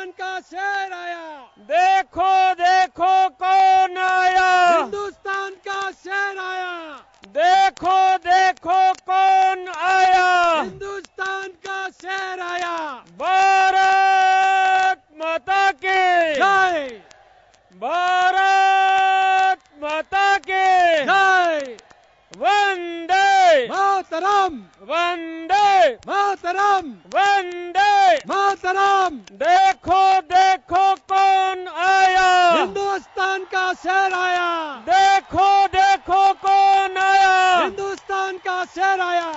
हिंदुस्तान का शेर आया, देखो देखो कौन आया, हिंदुस्तान का शेर आया, देखो देखो कौन आया, हिंदुस्तान का शेर आया। भारत माता की जय, भारत माता की जय, वंदे मातरम, वंदे मातरम, वंदे मातरम। देखो देखो कौन आया, हिंदुस्तान का शेर आया, देखो देखो कौन आया, हिंदुस्तान का शेर आया।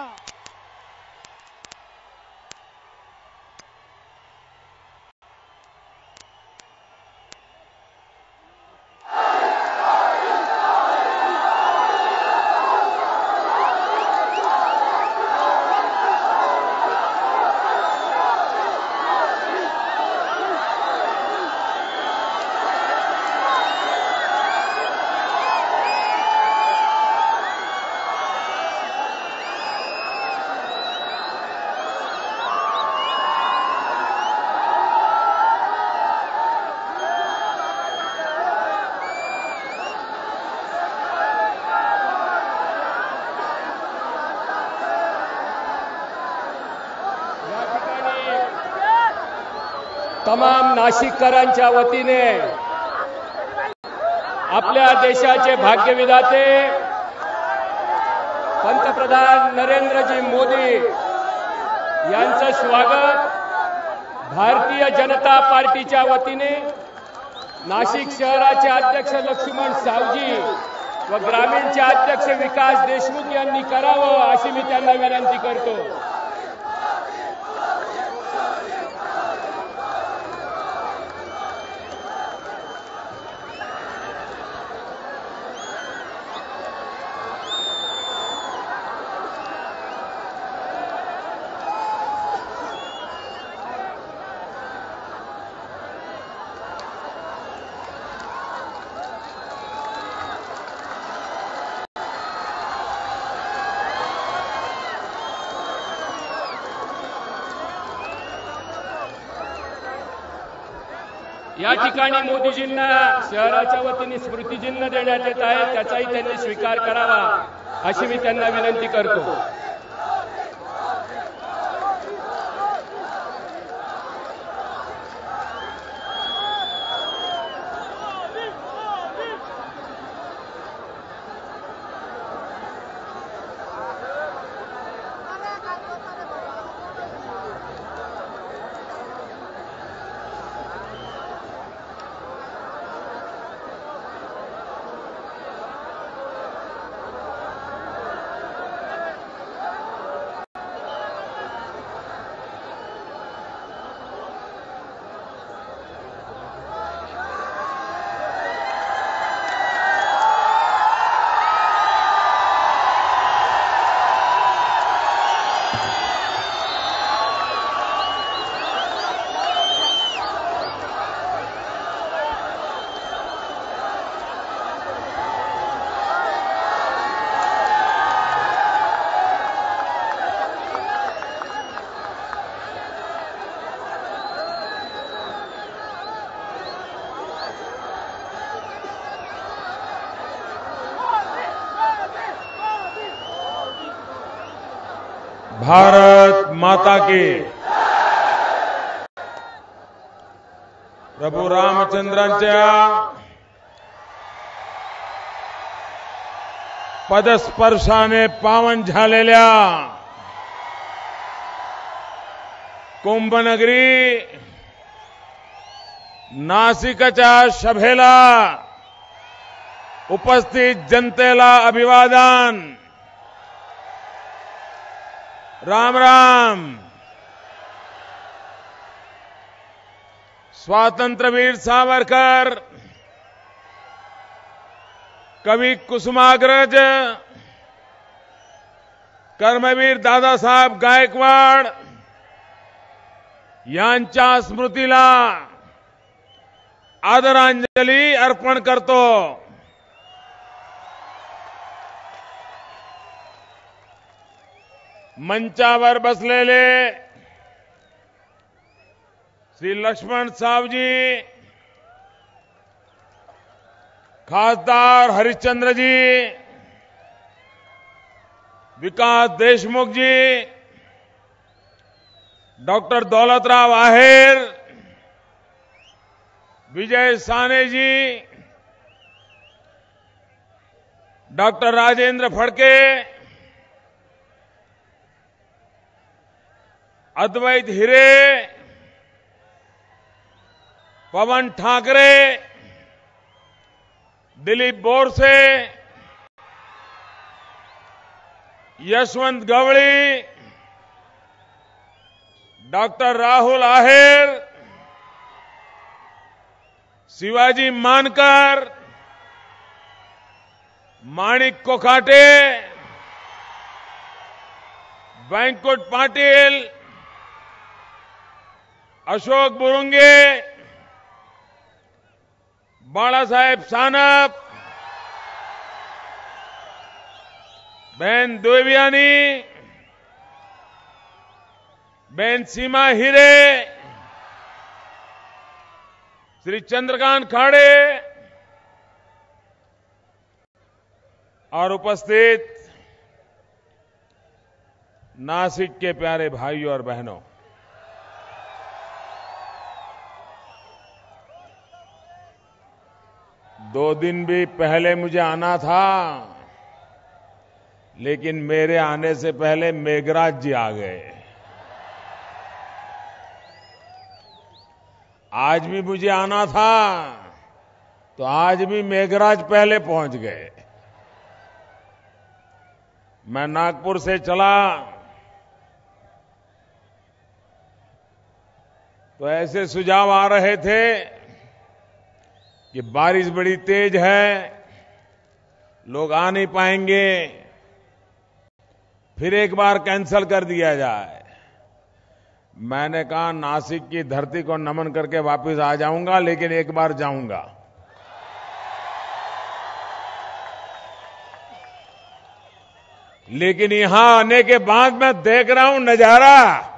तमाम नाशिककरांच्या वतीने आपल्या देशाचे भाग्यविधाते पंतप्रधान नरेंद्रजी मोदी यांचं स्वागत भारतीय जनता पार्टीच्या वतीने नाशिक शहराचे अध्यक्ष लक्ष्मण सावजी व ग्रामीणचे अध्यक्ष विकास देशमुख यांनी करावं अशी मी त्यांना विनंती करतो। या ठिकाणी मोदीजींना शहराच्या वतीने स्मृतिचिन्ह देण्यात येत आहे, त्याचाही त्यांनी स्वीकार करावा अशी मी त्यांना विनंती करतो। भारत माता की। प्रभू रामचंद्रांच्या पदस्पर्शाने पावन झालेल्या कुंभनगरी नाशिकच्या सभेला उपस्थित जनतेला अभिवादन। राम राम। स्वातंत्र्यवीर सावरकर, कवी कुसुमाग्रज, कर्मवीर दादासाहेब गायकवाड यांच्या स्मृतीला आदरांजली अर्पण करतो। मंचावर बसलेले श्री लक्ष्मण साहब जी, खासदार हरिश्चंद्र जी, विकास देशमुख जी, डॉक्टर दौलतराव आहेर, विजय साने जी, डॉक्टर राजेंद्र फड़के, अद्वैत हिरे, पवन ठाकरे, दिलीप बोरसे, यशवंत गवड़ी, डॉक्टर राहुल आहेर, शिवाजी मानकर, माणिक कोकाटे, वेंकुट पाटिल, अशोक बुरुंगे, बाला साहेब सानप, बहन देवयानी, बहन सीमा हिरे, श्री चंद्रकांत खाड़े और उपस्थित नासिक के प्यारे भाइयों और बहनों, दो दिन भी पहले मुझे आना था, लेकिन मेरे आने से पहले मेघराज जी आ गए। आज भी मुझे आना था, तो आज भी मेघराज पहले पहुंच गए। मैं नागपुर से चला तो ऐसे सुझाव आ रहे थे कि बारिश बड़ी तेज है, लोग आ नहीं पाएंगे, फिर एक बार कैंसिल कर दिया जाए। मैंने कहा नासिक की धरती को नमन करके वापस आ जाऊंगा, लेकिन एक बार जाऊंगा। लेकिन यहां आने के बाद मैं देख रहा हूं नजारा,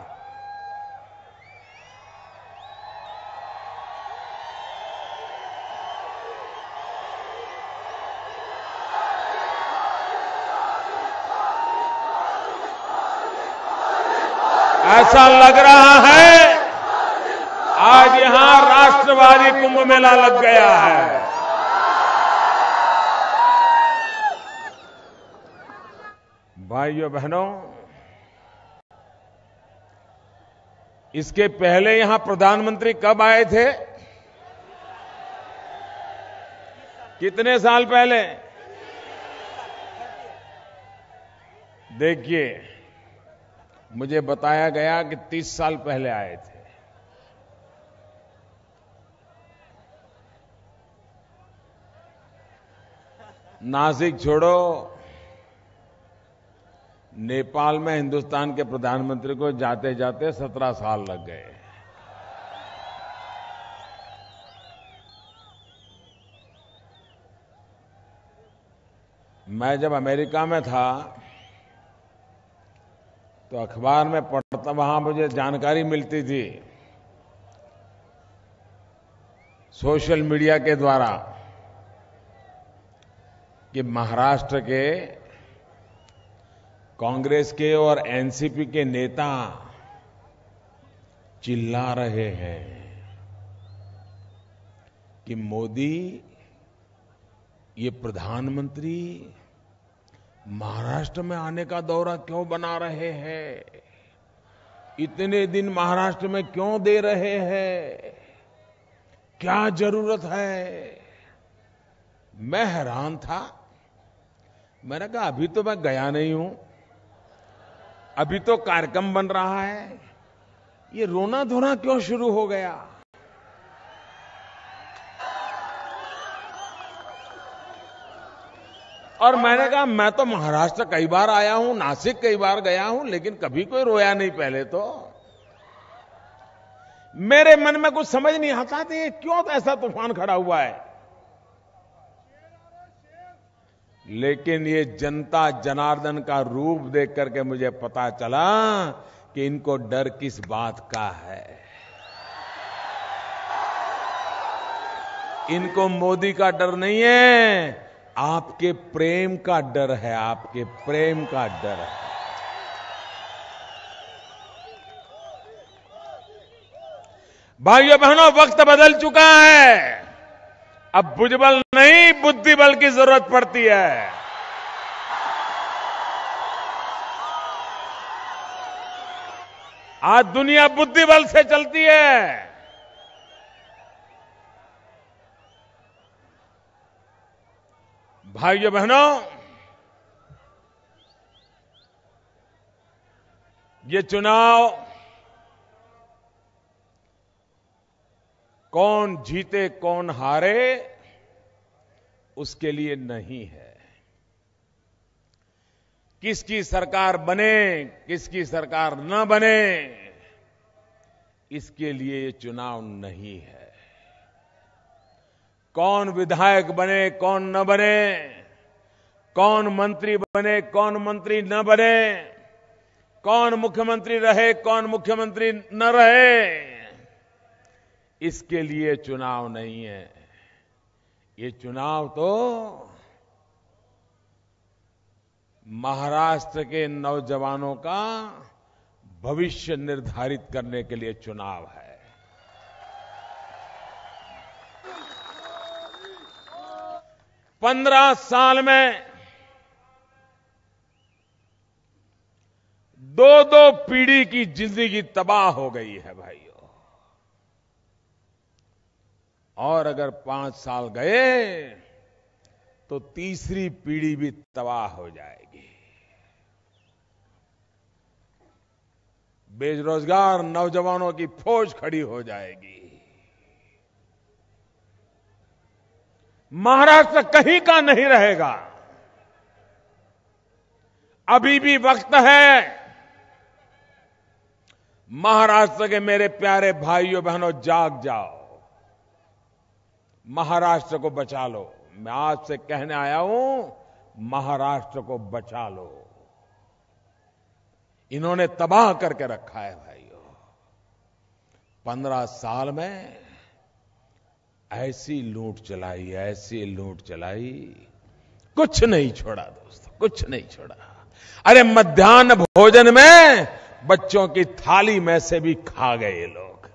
ऐसा लग रहा है आज यहां राष्ट्रवादी कुंभ मेला लग गया है। भाइयों बहनों, इसके पहले यहां प्रधानमंत्री कब आए थे? कितने साल पहले? देखिए, मुझे बताया गया कि 30 साल पहले आए थे। नासिक छोड़ो, नेपाल में हिंदुस्तान के प्रधानमंत्री को जाते जाते 17 साल लग गए। मैं जब अमेरिका में था तो अखबार में पढ़ता, वहां मुझे जानकारी मिलती थी सोशल मीडिया के द्वारा कि महाराष्ट्र के कांग्रेस के और एनसीपी के नेता चिल्ला रहे हैं कि मोदी ये प्रधानमंत्री महाराष्ट्र में आने का दौरा क्यों बना रहे हैं, इतने दिन महाराष्ट्र में क्यों दे रहे हैं, क्या जरूरत है। मैं हैरान था। मैंने कहा अभी तो मैं गया नहीं हूं, अभी तो कार्यक्रम बन रहा है, ये रोना धोना क्यों शुरू हो गया। और मैंने कहा मैं तो महाराष्ट्र कई बार आया हूं, नासिक कई बार गया हूं, लेकिन कभी कोई रोया नहीं पहले तो। मेरे मन में कुछ समझ नहीं आता था ये क्यों ऐसा तूफान खड़ा हुआ है। लेकिन ये जनता जनार्दन का रूप देख करके मुझे पता चला कि इनको डर किस बात का है। इनको मोदी का डर नहीं है, आपके प्रेम का डर है, आपके प्रेम का डर है। भाइयों बहनों, वक्त बदल चुका है। अब भुजबल नहीं, बुद्धिबल की जरूरत पड़ती है। आज दुनिया बुद्धिबल से चलती है। भाइयों बहनों, ये चुनाव कौन जीते कौन हारे उसके लिए नहीं है। किसकी सरकार बने किसकी सरकार न बने इसके लिए ये चुनाव नहीं है। कौन विधायक बने कौन न बने, कौन मंत्री बने कौन मंत्री न बने, कौन मुख्यमंत्री रहे कौन मुख्यमंत्री न रहे, इसके लिए चुनाव नहीं है। ये चुनाव तो महाराष्ट्र के नौजवानों का भविष्य निर्धारित करने के लिए चुनाव है। पंद्रह साल में दो पीढ़ी की जिंदगी तबाह हो गई है भाइयों। और अगर 5 साल गए तो तीसरी पीढ़ी भी तबाह हो जाएगी। बेरोजगार नौजवानों की फौज खड़ी हो जाएगी। महाराष्ट्र कहीं का नहीं रहेगा। अभी भी वक्त है। महाराष्ट्र के मेरे प्यारे भाइयों बहनों, जाग जाओ, महाराष्ट्र को बचा लो। मैं आज से कहने आया हूं, महाराष्ट्र को बचा लो। इन्होंने तबाह करके रखा है भाइयों। 15 साल में ऐसी लूट चलाई, कुछ नहीं छोड़ा दोस्तों, कुछ नहीं छोड़ा। अरे मध्याह्न भोजन में बच्चों की थाली में से भी खा गए लोग।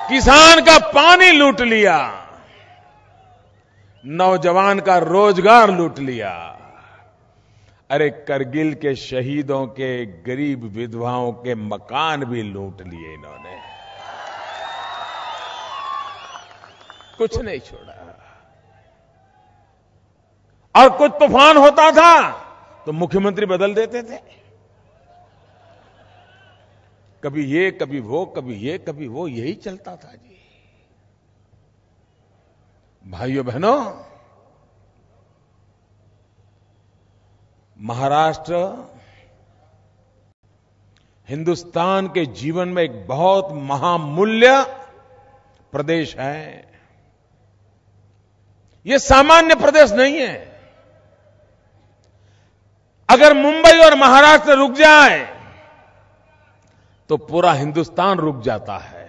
किसान का पानी लूट लिया, नौजवान का रोजगार लूट लिया। अरे करगिल के शहीदों के, गरीब विधवाओं के मकान भी लूट लिए इन्होंने। कुछ नहीं छोड़ा। और कुछ तूफान होता था तो मुख्यमंत्री बदल देते थे। कभी ये कभी वो, कभी ये कभी वो, यही चलता था जी। भाइयों बहनों, महाराष्ट्र हिंदुस्तान के जीवन में एक बहुत महामूल्य प्रदेश है। ये सामान्य प्रदेश नहीं है। अगर मुंबई और महाराष्ट्र रुक जाए तो पूरा हिंदुस्तान रुक जाता है।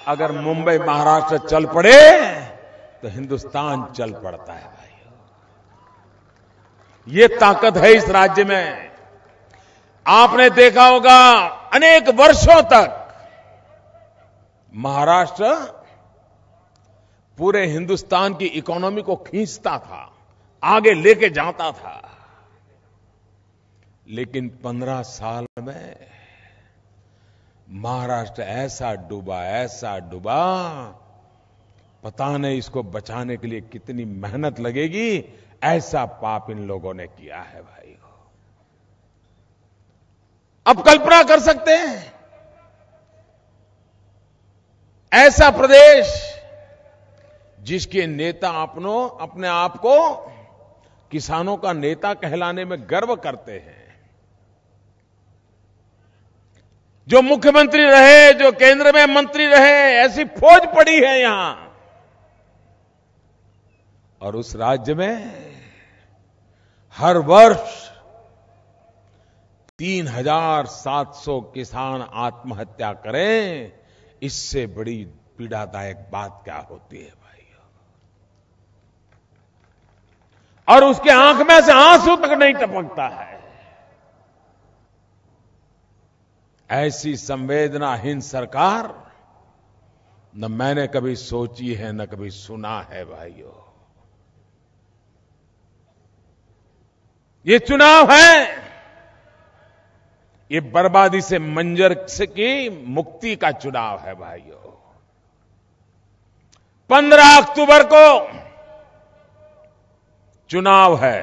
अगर मुंबई महाराष्ट्र चल पड़े तो हिंदुस्तान चल पड़ता है भाई। ये ताकत है इस राज्य में। आपने देखा होगा अनेक वर्षों तक महाराष्ट्र पूरे हिंदुस्तान की इकोनॉमी को खींचता था, आगे लेके जाता था। लेकिन 15 साल में महाराष्ट्र ऐसा डूबा, पता नहीं इसको बचाने के लिए कितनी मेहनत लगेगी। ऐसा पाप इन लोगों ने किया है भाई। अब कल्पना कर सकते हैं, ऐसा प्रदेश जिसके नेता अपने आप को किसानों का नेता कहलाने में गर्व करते हैं, जो मुख्यमंत्री रहे, जो केंद्र में मंत्री रहे, ऐसी फौज पड़ी है यहां। और उस राज्य में हर वर्ष 3,700 किसान आत्महत्या करें, इससे बड़ी पीड़ादायक बात क्या होती है भाइयों। और उसके आंख में से आंसू तक नहीं टपकता है। ऐसी संवेदनाहीन सरकार न मैंने कभी सोची है न कभी सुना है भाइयों। ये चुनाव है, ये बर्बादी से मंजर से की मुक्ति का चुनाव है भाइयों। 15 अक्टूबर को चुनाव है।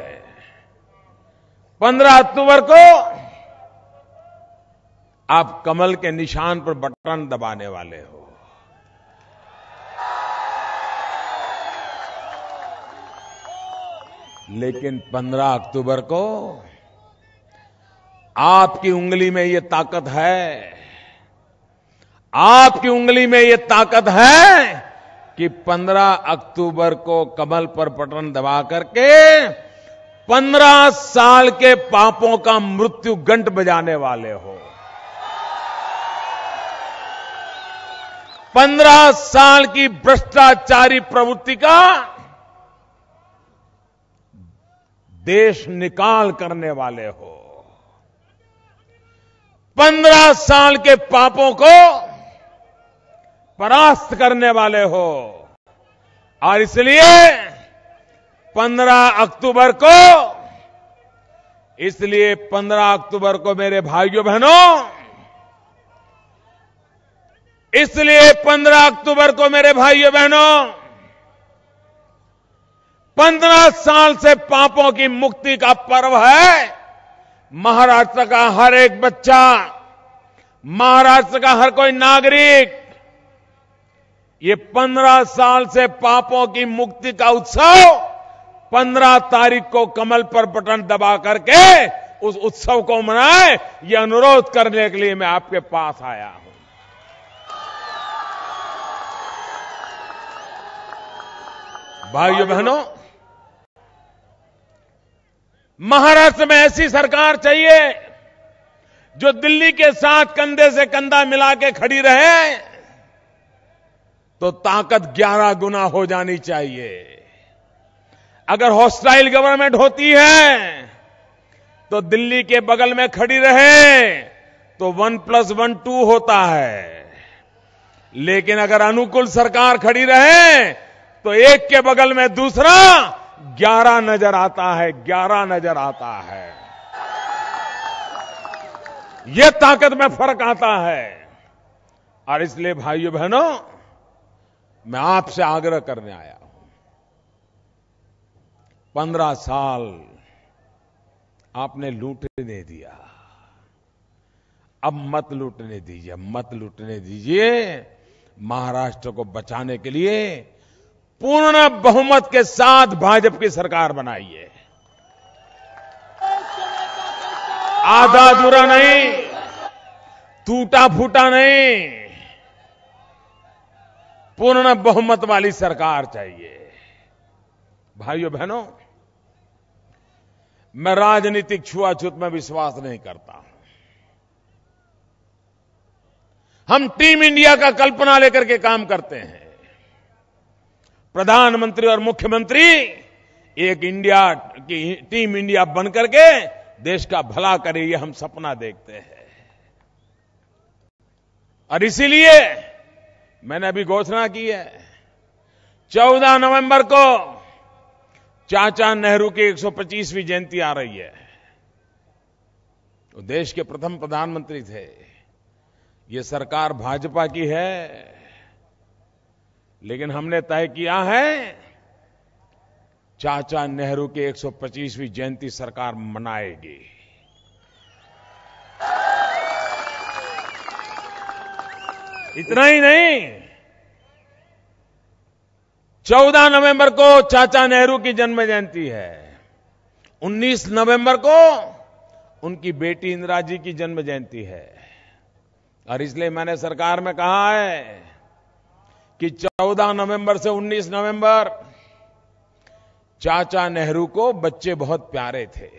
15 अक्टूबर को आप कमल के निशान पर बटन दबाने वाले हो। लेकिन 15 अक्टूबर को आपकी उंगली में ये ताकत है, आपकी उंगली में ये ताकत है कि 15 अक्टूबर को कमल पर बटन दबा करके 15 साल के पापों का मृत्यु घंट बजाने वाले हो। 15 साल की भ्रष्टाचारी प्रवृत्ति का देश निकाल करने वाले हो। 15 साल के पापों को परास्त करने वाले हो। और इसलिए 15 अक्टूबर को मेरे भाइयों बहनों, इसलिए 15 अक्टूबर को मेरे भाइयों बहनों 15 साल से पापों की मुक्ति का पर्व है। महाराष्ट्र का हर एक बच्चा, महाराष्ट्र का हर कोई नागरिक ये 15 साल से पापों की मुक्ति का उत्सव 15 तारीख को कमल पर बटन दबा करके उस उत्सव को मनाए, ये अनुरोध करने के लिए मैं आपके पास आया हूं। भाइयों बहनों, महाराष्ट्र में ऐसी सरकार चाहिए जो दिल्ली के साथ कंधे से कंधा मिला के खड़ी रहे, तो ताकत 11 गुना हो जानी चाहिए। अगर हॉस्टाइल गवर्नमेंट होती है तो दिल्ली के बगल में खड़ी रहे तो 1+1 2 होता है। लेकिन अगर अनुकूल सरकार खड़ी रहे तो एक के बगल में दूसरा 11 नजर आता है, 11 नजर आता है। यह ताकत में फर्क आता है। और इसलिए भाइयों बहनों, मैं आपसे आग्रह करने आया हूं। 15 साल आपने लूटने दिया, अब मत लूटने दीजिए, मत लूटने दीजिए। महाराष्ट्र को बचाने के लिए पूर्ण बहुमत के साथ भाजपा की सरकार बनाइए। आधा अधूरा नहीं, टूटा फूटा नहीं, पूर्ण बहुमत वाली सरकार चाहिए। भाइयों बहनों, मैं राजनीतिक छुआछूत में विश्वास नहीं करता हूं। हम टीम इंडिया का कल्पना लेकर के काम करते हैं। प्रधानमंत्री और मुख्यमंत्री एक इंडिया की टीम इंडिया बनकर के देश का भला करे, ये हम सपना देखते हैं। और इसीलिए मैंने अभी घोषणा की है, 14 नवंबर को चाचा नेहरू की 125वीं जयंती आ रही है। वो देश के प्रथम प्रधानमंत्री थे। ये सरकार भाजपा की है, लेकिन हमने तय किया है चाचा नेहरू की 125वीं जयंती सरकार मनाएगी। इतना ही नहीं, 14 नवंबर को चाचा नेहरू की जन्म जयंती है। 19 नवंबर को उनकी बेटी इंदिरा जी की जन्म जयंती है। और इसलिए मैंने सरकार में कहा है कि 14 नवंबर से 19 नवंबर चाचा नेहरू को बच्चे बहुत प्यारे थे।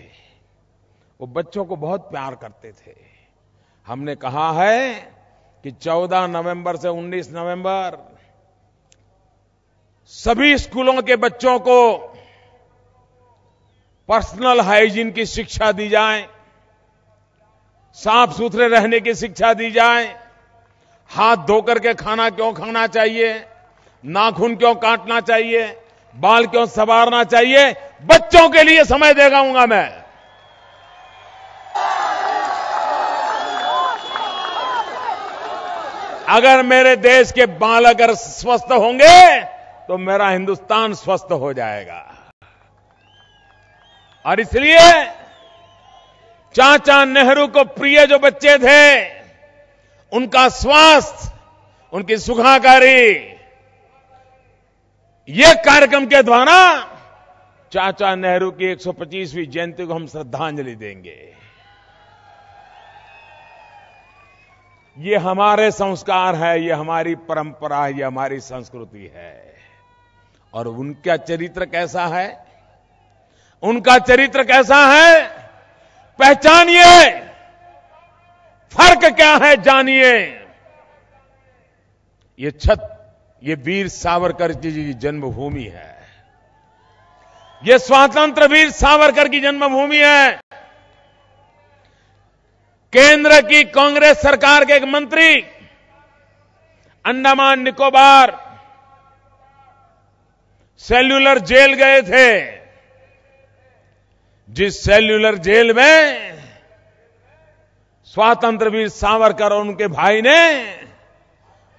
वो बच्चों को बहुत प्यार करते थे। हमने कहा है कि 14 नवंबर से 19 नवंबर सभी स्कूलों के बच्चों को पर्सनल हाइजीन की शिक्षा दी जाए, साफ सुथरे रहने की शिक्षा दी जाए, हाथ धोकर के खाना क्यों खाना चाहिए, नाखून क्यों काटना चाहिए, बाल क्यों संवारना चाहिए, बच्चों के लिए समय देगाऊंगा मैं। अगर मेरे देश के बाल अगर स्वस्थ होंगे तो मेरा हिंदुस्तान स्वस्थ हो जाएगा। और इसलिए चाचा नेहरू को प्रिय जो बच्चे थे, उनका स्वास्थ्य, उनकी सुखाकारी, ये कार्यक्रम के द्वारा चाचा नेहरू की 125वीं जयंती को हम श्रद्धांजलि देंगे। ये हमारे संस्कार है, ये हमारी परंपरा है, ये हमारी संस्कृति है। और उनका चरित्र कैसा है, उनका चरित्र कैसा है, पहचानिए, फर्क क्या है जानिए। ये वीर सावरकर जी की जन्मभूमि है, ये स्वतंत्र वीर सावरकर की जन्मभूमि है। केंद्र की कांग्रेस सरकार के एक मंत्री अंडमान निकोबार सेल्यूलर जेल गए थे, जिस सेल्यूलर जेल में स्वतंत्र वीर सावरकर और उनके भाई ने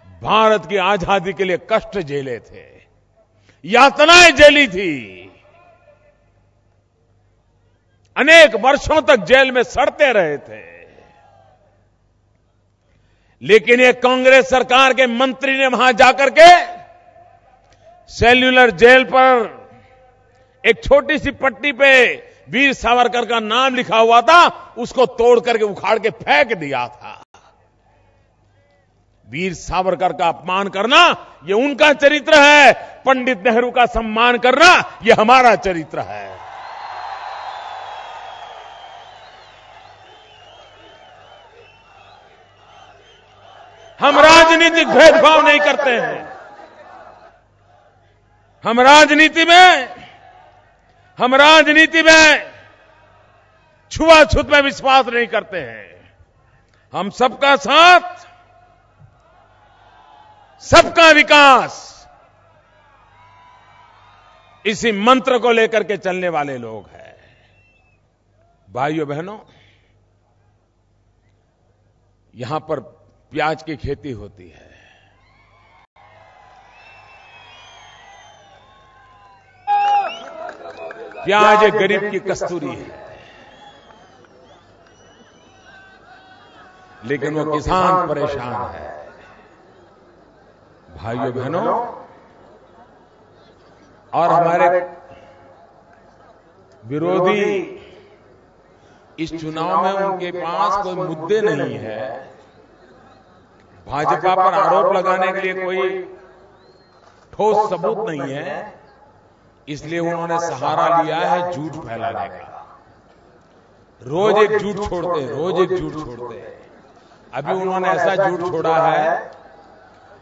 भारत की आजादी के लिए कष्ट झेले थे, यातनाएं झेली थी, अनेक वर्षों तक जेल में सड़ते रहे थे। लेकिन एक कांग्रेस सरकार के मंत्री ने वहां जाकर के सेल्यूलर जेल पर एक छोटी सी पट्टी पे वीर सावरकर का नाम लिखा हुआ था, उसको तोड़ करके उखाड़ के फेंक दिया था। वीर सावरकर का अपमान करना ये उनका चरित्र है, पंडित नेहरू का सम्मान करना ये हमारा चरित्र है। हम राजनीतिक भेदभाव नहीं करते हैं, हम राजनीति में छुआछूत में विश्वास नहीं करते हैं। हम सबका साथ, सबका विकास, इसी मंत्र को लेकर के चलने वाले लोग हैं। भाइयों बहनों, यहां पर प्याज की खेती होती है। प्याज एक गरीब की कस्तूरी है, लेकिन वो किसान परेशान है। भाइयों बहनों, और हमारे विरोधी इस चुनाव में उनके पास कोई मुद्दे नहीं है। भाजपा पर आरोप लगाने के लिए कोई ठोस सबूत नहीं है, इसलिए उन्होंने सहारा लिया है झूठ फैलाने का। रोज एक झूठ छोड़ते हैं। अभी उन्होंने ऐसा झूठ छोड़ा है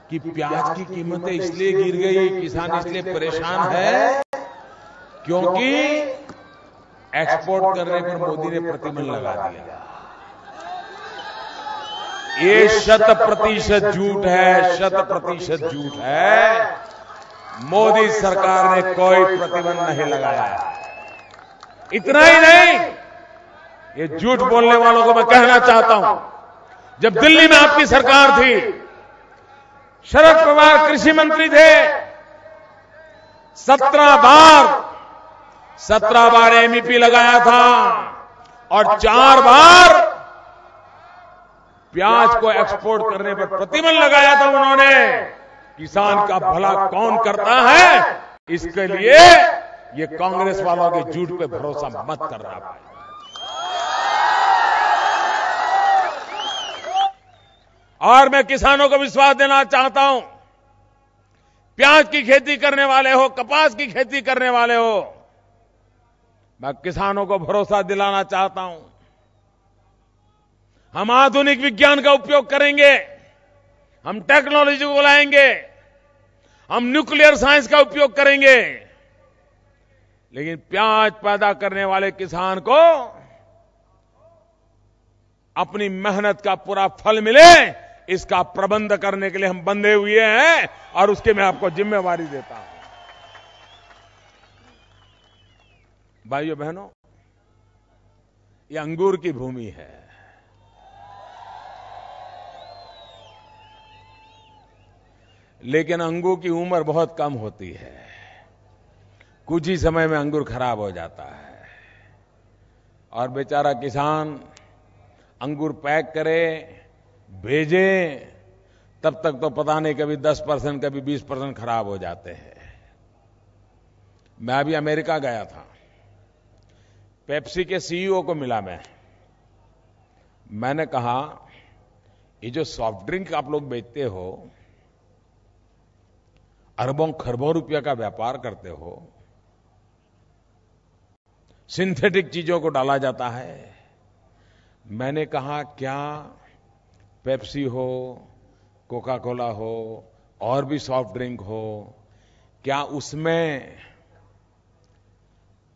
कि प्याज की कीमतें इसलिए गिर गई, किसान इसलिए परेशान है क्योंकि एक्सपोर्ट करने पर मोदी ने प्रतिबंध लगा दिया। ये 100% झूठ है, 100% झूठ है। मोदी सरकार ने कोई प्रतिबंध नहीं लगाया। इतना ही नहीं, ये झूठ बोलने वालों को मैं कहना चाहता हूं, जब दिल्ली में आपकी सरकार थी, शरद पवार कृषि मंत्री थे, 17 बार एमईपी लगाया था और 4 बार प्याज को एक्सपोर्ट करने पर प्रतिबंध लगाया था उन्होंने। किसान का भला कौन करता है, इसके लिए ये कांग्रेस वालों के झूठ पे भरोसा मत करना भाई। और मैं किसानों को विश्वास देना चाहता हूं, प्याज की खेती करने वाले हो, कपास की खेती करने वाले हो, मैं किसानों को भरोसा दिलाना चाहता हूं हम आधुनिक विज्ञान का उपयोग करेंगे, हम टेक्नोलॉजी को लाएंगे, हम न्यूक्लियर साइंस का उपयोग करेंगे, लेकिन प्याज पैदा करने वाले किसान को अपनी मेहनत का पूरा फल मिले, इसका प्रबंध करने के लिए हम बंधे हुए हैं और उसके मैं आपको जिम्मेवारी देता हूं। भाइयों बहनों, ये अंगूर की भूमि है। लेकिन अंगूर की उम्र बहुत कम होती है, कुछ ही समय में अंगूर खराब हो जाता है और बेचारा किसान अंगूर पैक करे, भेजे, तब तक तो पता नहीं कभी 10%, कभी 20% खराब हो जाते हैं। मैं अभी अमेरिका गया था, पेप्सी के सीईओ को मिला मैंने कहा, ये जो सॉफ्ट ड्रिंक आप लोग बेचते हो, अरबों खरबों रुपया का व्यापार करते हो, सिंथेटिक चीजों को डाला जाता है। मैंने कहा, क्या पेप्सी हो, कोका कोला हो, और भी सॉफ्ट ड्रिंक हो, क्या उसमें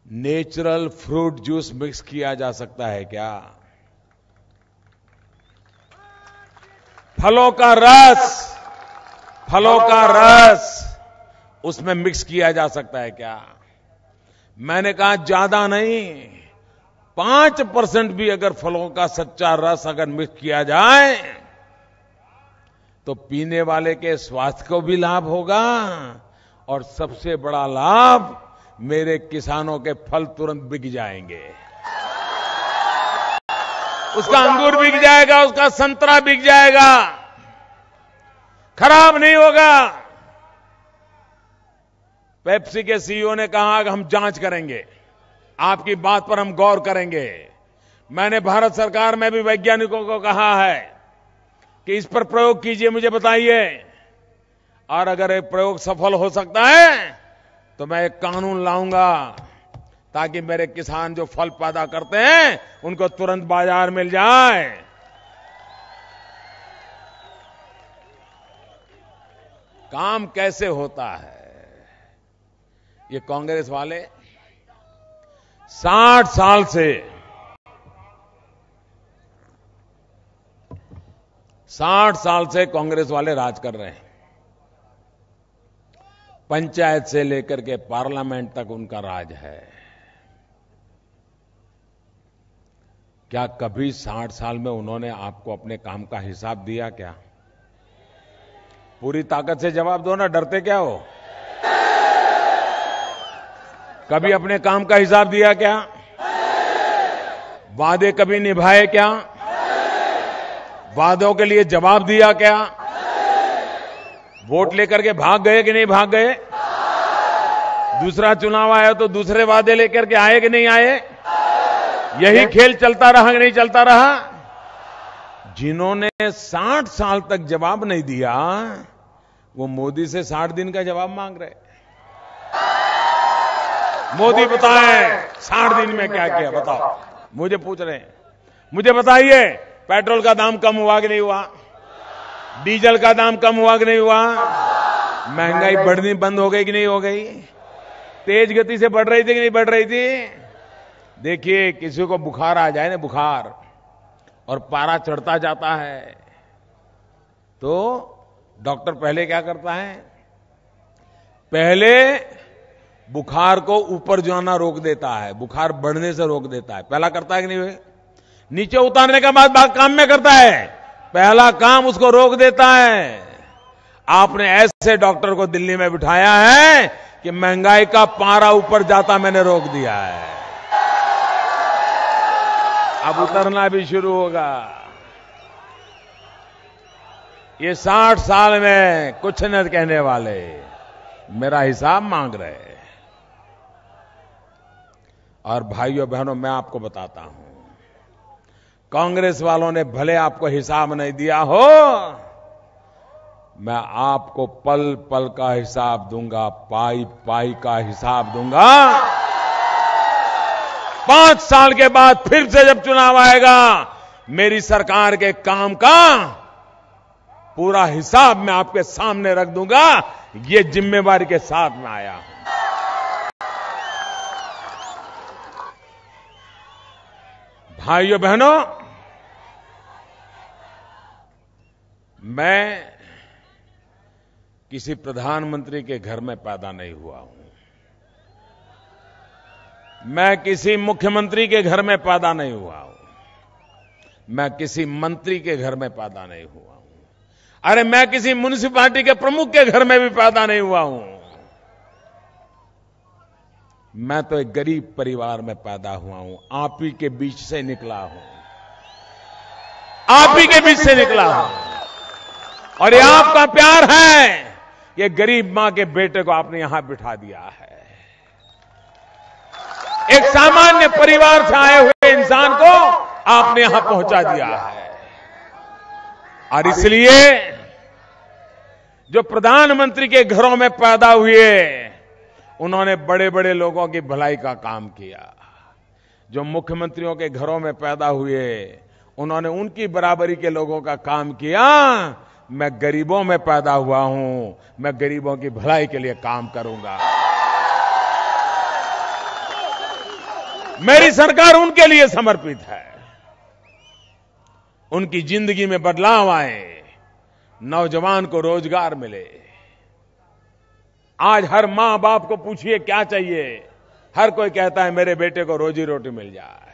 नेचुरल फ्रूट जूस मिक्स किया जा सकता है क्या? फलों का रस उसमें मिक्स किया जा सकता है क्या? मैंने कहा, ज्यादा नहीं, 5% भी अगर फलों का सच्चा रस अगर मिक्स किया जाए तो पीने वाले के स्वास्थ्य को भी लाभ होगा और सबसे बड़ा लाभ, मेरे किसानों के फल तुरंत बिक जाएंगे। उसका अंगूर बिक जाएगा, उसका संतरा बिक जाएगा, खराब नहीं होगा। पेप्सी के सीईओ ने कहा कि हम जांच करेंगे, आपकी बात पर हम गौर करेंगे। मैंने भारत सरकार में भी वैज्ञानिकों को कहा है कि इस पर प्रयोग कीजिए, मुझे बताइए, और अगर ये प्रयोग सफल हो सकता है तो मैं एक कानून लाऊंगा ताकि मेरे किसान जो फल पैदा करते हैं उनको तुरंत बाजार मिल जाए। काम कैसे होता है? ये कांग्रेस वाले 60 साल से कांग्रेस वाले राज कर रहे हैं। पंचायत से लेकर के पार्लियामेंट तक उनका राज है। क्या कभी 60 साल में उन्होंने आपको अपने काम का हिसाब दिया क्या? पूरी ताकत से जवाब दो ना, डरते क्या हो? कभी अपने काम का हिसाब दिया क्या? वादे कभी निभाए क्या? वादों के लिए जवाब दिया क्या? वोट लेकर के भाग गए कि नहीं भाग गए? दूसरा चुनाव आया तो दूसरे वादे लेकर के आए कि नहीं आए? यही खेल चलता रहा कि नहीं चलता रहा? जिन्होंने 60 साल तक जवाब नहीं दिया, वो मोदी से 60 दिन का जवाब मांग रहे। मोदी बताएं 60 दिन में क्या किया, बताओ। मुझे पूछ रहे हैं, मुझे बताइए, पेट्रोल का दाम कम हुआ कि नहीं हुआ? डीजल का दाम कम हुआ कि नहीं हुआ? महंगाई बढ़नी बंद हो गई कि नहीं हो गई? तेज गति से बढ़ रही थी कि नहीं बढ़ रही थी? देखिए, किसी को बुखार आ जाए ना, बुखार, और पारा चढ़ता जाता है, तो डॉक्टर पहले क्या करता है? पहले बुखार को ऊपर जाना रोक देता है, बुखार बढ़ने से रोक देता है। पहला करता है कि नहीं? नीचे उतारने के बाद काम में करता है, पहला काम उसको रोक देता है। आपने ऐसे डॉक्टर को दिल्ली में बिठाया है कि महंगाई का पारा ऊपर जाता मैंने रोक दिया है, अब उतरना भी शुरू होगा। ये 60 साल में कुछ न कहने वाले मेरा हिसाब मांग रहे हैं। और भाइयों बहनों, मैं आपको बताता हूं, कांग्रेस वालों ने भले आपको हिसाब नहीं दिया हो, मैं आपको पल पल का हिसाब दूंगा, पाई पाई का हिसाब दूंगा। 5 साल के बाद फिर से जब चुनाव आएगा, मेरी सरकार के काम का पूरा हिसाब मैं आपके सामने रख दूंगा। ये जिम्मेवारी के साथ मैं आया हूं। भाइयों बहनों, मैं किसी प्रधानमंत्री के घर में पैदा नहीं हुआ हूं। मैं किसी मुख्यमंत्री के घर में पैदा नहीं हुआ हूं। मैं किसी मंत्री के घर में पैदा नहीं हुआ हूं। अरे मैं किसी म्युनिसिपैलिटी के प्रमुख के घर में भी पैदा नहीं हुआ हूं। मैं तो एक गरीब परिवार में पैदा हुआ हूं। आप ही के बीच से निकला हूं। आप ही के बीच से निकला हूं। और ये आपका प्यार है। ये गरीब मां के बेटे को आपने यहां बिठा दिया है। एक सामान्य परिवार से आए हुए इंसान को आपने यहां पहुंचा दिया है। और इसलिए जो प्रधानमंत्री के घरों में पैदा हुए, उन्होंने बड़े बड़े लोगों की भलाई का काम किया। जो मुख्यमंत्रियों के घरों में पैदा हुए, उन्होंने उनकी बराबरी के लोगों का काम किया। मैं गरीबों में पैदा हुआ हूं। मैं गरीबों की भलाई के लिए काम करूंगा। मेरी सरकार उनके लिए समर्पित है। उनकी जिंदगी में बदलाव आए, नौजवान को रोजगार मिले। आज हर मां बाप को पूछिए क्या चाहिए, हर कोई कहता है मेरे बेटे को रोजी रोटी मिल जाए,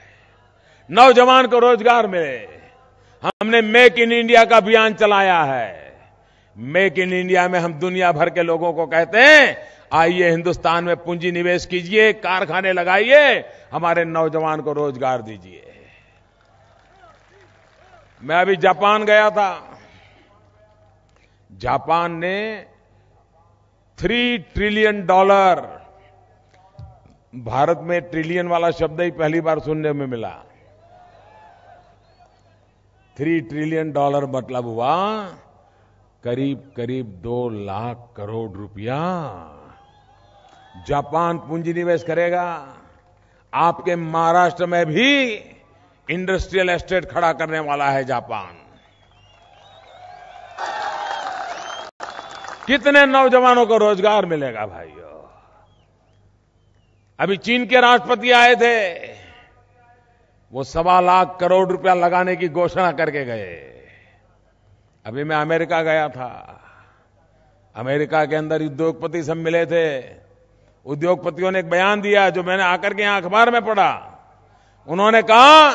नौजवान को रोजगार मिले। हमने मेक इन इंडिया का अभियान चलाया है। मेक इन इंडिया में हम दुनिया भर के लोगों को कहते हैं आइए हिंदुस्तान में पूंजी निवेश कीजिए, कारखाने लगाइए, हमारे नौजवान को रोजगार दीजिए। मैं अभी जापान गया था। जापान ने $3 ट्रिलियन, भारत में ट्रिलियन वाला शब्द ही पहली बार सुनने में मिला। $3 ट्रिलियन मतलब हुआ करीब करीब 2 लाख करोड़ रुपया। जापान पूंजी निवेश करेगा। आपके महाराष्ट्र में भी इंडस्ट्रियल एस्टेट खड़ा करने वाला है जापान। कितने नौजवानों को रोजगार मिलेगा भाइयों। अभी चीन के राष्ट्रपति आए थे, वो 1.25 लाख करोड़ रुपया लगाने की घोषणा करके गए। अभी मैं अमेरिका गया था। अमेरिका के अंदर उद्योगपति सब मिले थे। उद्योगपतियों ने एक बयान दिया जो मैंने आकर के यहां अखबार में पढ़ा। उन्होंने कहा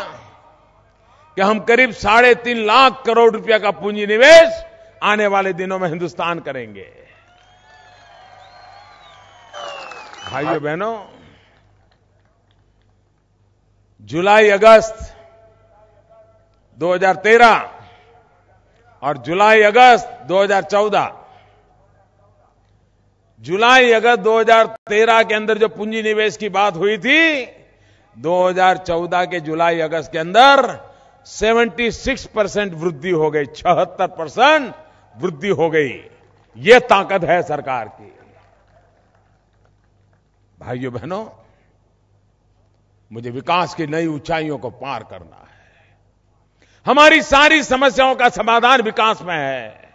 कि हम करीब 3.5 लाख करोड़ रुपया का पूंजी निवेश आने वाले दिनों में हिंदुस्तान करेंगे। भाइयों बहनों, जुलाई अगस्त 2013 और जुलाई अगस्त 2014, जुलाई अगस्त 2013 के अंदर जो पूंजी निवेश की बात हुई थी, 2014 के जुलाई अगस्त के अंदर 76% वृद्धि हो गई। 76% वृद्धि हो गई। यह ताकत है सरकार की। भाइयों बहनों, मुझे विकास की नई ऊंचाइयों को पार करना है। हमारी सारी समस्याओं का समाधान विकास में है।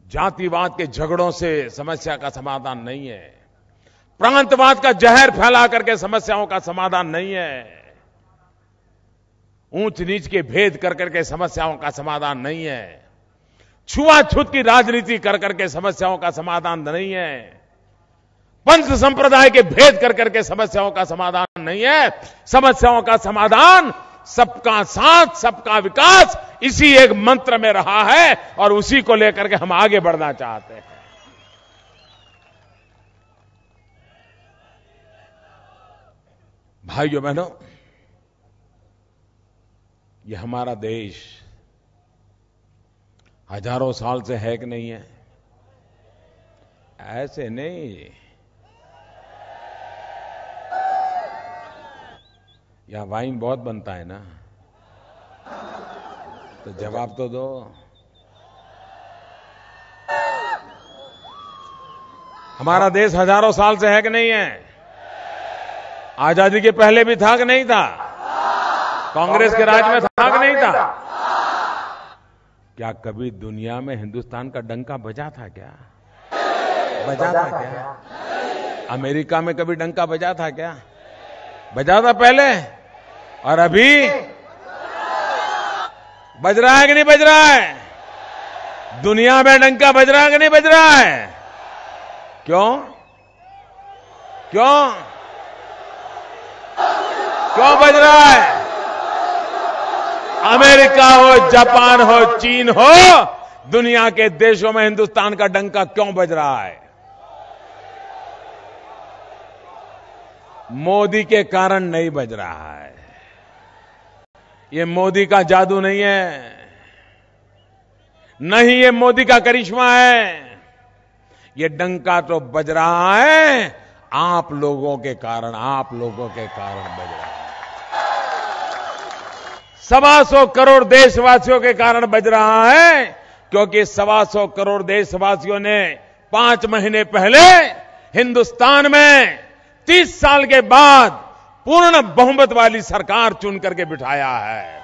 जातिवाद के झगड़ों से समस्या का समाधान नहीं है। प्रांतवाद का जहर फैला करके समस्याओं का समाधान नहीं है। ऊंच नीच के भेद कर करके समस्याओं का समाधान नहीं है। छुआछूत की राजनीति कर करके समस्याओं का समाधान नहीं है। पंथ संप्रदाय के भेद कर करके समस्याओं का समाधान नहीं है। समस्याओं का समाधान सबका साथ, सबका विकास, इसी एक मंत्र में रहा है और उसी को लेकर के हम आगे बढ़ना चाहते हैं। भाइयों बहनों, ये हमारा देश हजारों साल से है कि नहीं है? ऐसे नहीं। यहां वाइन बहुत बनता है ना, तो जवाब तो दो। हमारा देश हजारों साल से है कि नहीं है? आजादी के पहले भी था कि नहीं था? कांग्रेस के राज में था कि नहीं था? क्या कभी दुनिया में हिंदुस्तान का डंका बजा था क्या? बजा था क्या? अमेरिका में कभी डंका बजा था क्या? बजा था पहले? और अभी बज रहा है कि नहीं बज रहा है? दुनिया में डंका बज रहा है कि नहीं बज रहा है? क्यों? क्यों? क्यों बज रहा है? अमेरिका हो, जापान हो, चीन हो, दुनिया के देशों में हिंदुस्तान का डंका क्यों बज रहा है? मोदी के कारण नहीं बज रहा है। ये मोदी का जादू नहीं है, नहीं ये मोदी का करिश्मा है। ये डंका तो बज रहा है आप लोगों के कारण, आप लोगों के कारण बज रहा है। 125 करोड़ देशवासियों के कारण बज रहा है, क्योंकि 125 करोड़ देशवासियों ने 5 महीने पहले हिंदुस्तान में 30 साल के बाद पूर्ण बहुमत वाली सरकार चुन करके बिठाया है।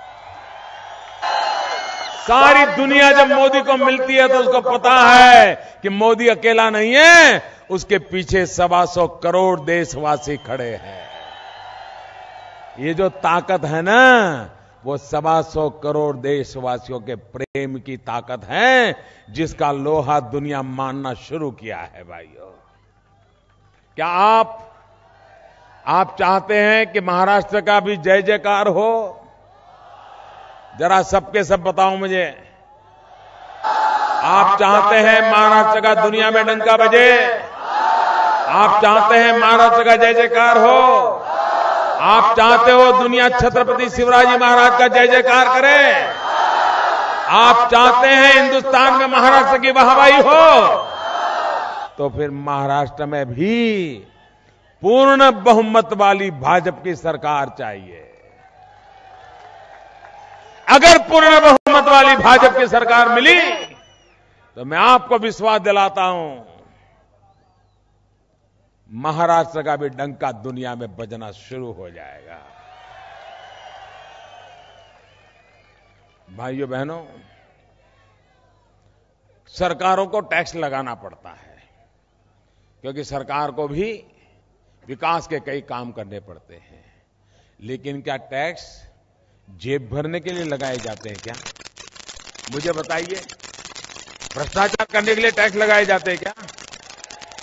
सारी दुनिया जब मोदी को मिलती है तो उसको पता है कि मोदी अकेला नहीं है, उसके पीछे 125 करोड़ देशवासी खड़े हैं। ये जो ताकत है ना, वो 125 करोड़ देशवासियों के प्रेम की ताकत है, जिसका लोहा दुनिया मानना शुरू किया है। भाइयों, क्या आप चाहते हैं कि महाराष्ट्र का भी जय जयकार हो? जरा सबके सब बताओ मुझे। आप चाहते हैं महाराष्ट्र का दुनिया में डंका बजे? आप चाहते हैं महाराष्ट्र का जय जयकार हो? आप चाहते हो दुनिया छत्रपति शिवाजी महाराज का जय जयकार करे? आप चाहते हैं हिंदुस्तान में महाराष्ट्र की वाहवाही हो? तो फिर महाराष्ट्र में भी पूर्ण बहुमत वाली भाजपा की सरकार चाहिए। अगर पूर्ण बहुमत वाली भाजपा की सरकार मिली तो मैं आपको विश्वास दिलाता हूं, महाराष्ट्र का भी डंका दुनिया में बजना शुरू हो जाएगा। भाइयों बहनों, सरकारों को टैक्स लगाना पड़ता है, क्योंकि सरकार को भी विकास के कई काम करने पड़ते हैं। लेकिन क्या टैक्स जेब भरने के लिए लगाए जाते हैं क्या? मुझे बताइए। भ्रष्टाचार करने के लिए टैक्स लगाए जाते हैं क्या?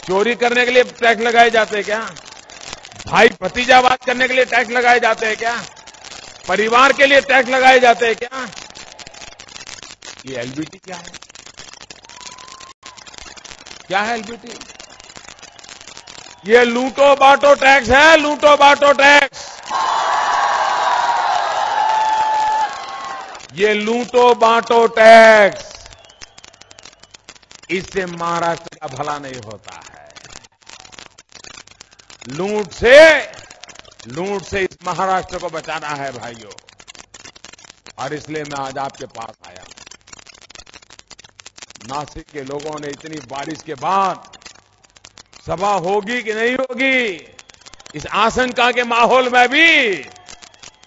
चोरी करने के लिए टैक्स लगाए जाते हैं क्या? भाई भतीजावाद करने के लिए टैक्स लगाए जाते हैं क्या? परिवार के लिए टैक्स लगाए जाते हैं क्या? ये एलबीटी क्या है? क्या है एलबीटी? ये लूटो बांटो टैक्स है, लूटो बांटो टैक्स। ये लूटो बांटो टैक्स, इससे महाराष्ट्र का भला नहीं होता है। लूट से इस महाराष्ट्र को बचाना है भाइयों, और इसलिए मैं आज आपके पास आया। नासिक के लोगों ने इतनी बारिश के बाद सभा होगी कि नहीं होगी, इस आशंका के माहौल में भी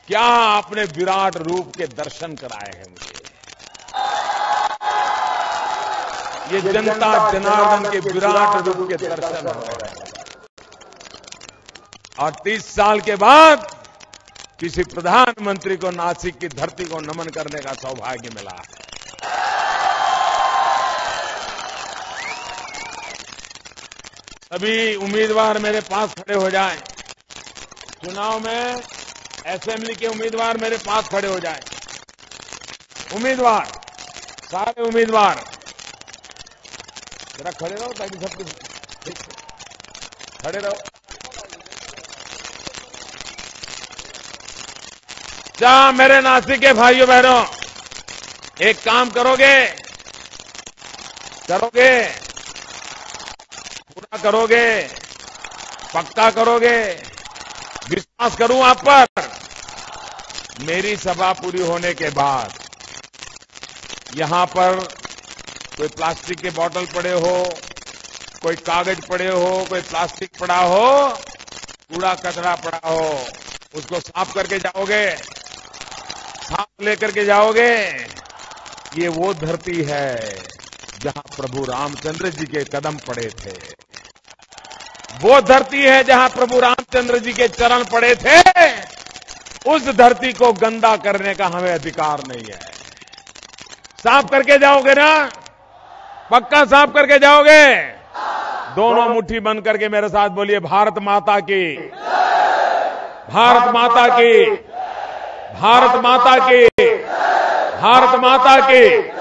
क्या अपने विराट रूप के दर्शन कराए हैं मुझे। ये जनता जनार्दन के विराट रूप के दर्शन हो रहे हैं, और 30 साल के बाद किसी प्रधानमंत्री को नासिक की धरती को नमन करने का सौभाग्य मिला है। सभी उम्मीदवार मेरे पास खड़े हो जाएं। चुनाव में असेंबली के उम्मीदवार मेरे पास खड़े हो जाएं। उम्मीदवार, सारे उम्मीदवार जरा खड़े रहो ताकि सब कुछ खड़े रहो। क्या मेरे नासिक के भाइयों बहनों, एक काम करोगे, पूरा करोगे, पक्का करोगे, विश्वास करूं आप पर। मेरी सभा पूरी होने के बाद यहां पर कोई प्लास्टिक के बोतल पड़े हो, कोई कागज पड़े हो, कोई प्लास्टिक पड़ा हो, कूड़ा कचरा पड़ा हो, उसको साफ करके जाओगे। लेकर के जाओगे, ये वो धरती है जहां प्रभु रामचंद्र जी के कदम पड़े थे। वो धरती है जहां प्रभु रामचंद्र जी के चरण पड़े थे। उस धरती को गंदा करने का हमें अधिकार नहीं है। साफ करके जाओगे ना? पक्का साफ करके जाओगे? दोनों मुट्ठी बंद करके मेरे साथ बोलिए, भारत माता की, भारत माता की, भारत माता की, भारत माता की।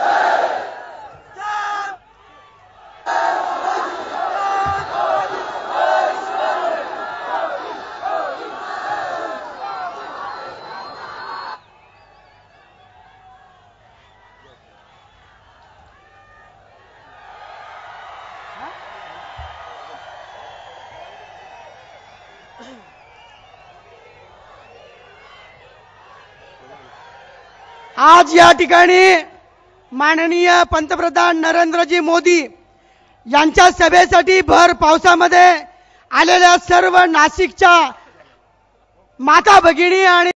आज या ठिकाणी माननीय पंतप्रधान नरेंद्रजी मोदी यांच्या सभेसाठी भर पावसामध्ये आलेल्या सर्व नाशिकच्या माता भगिनी आणि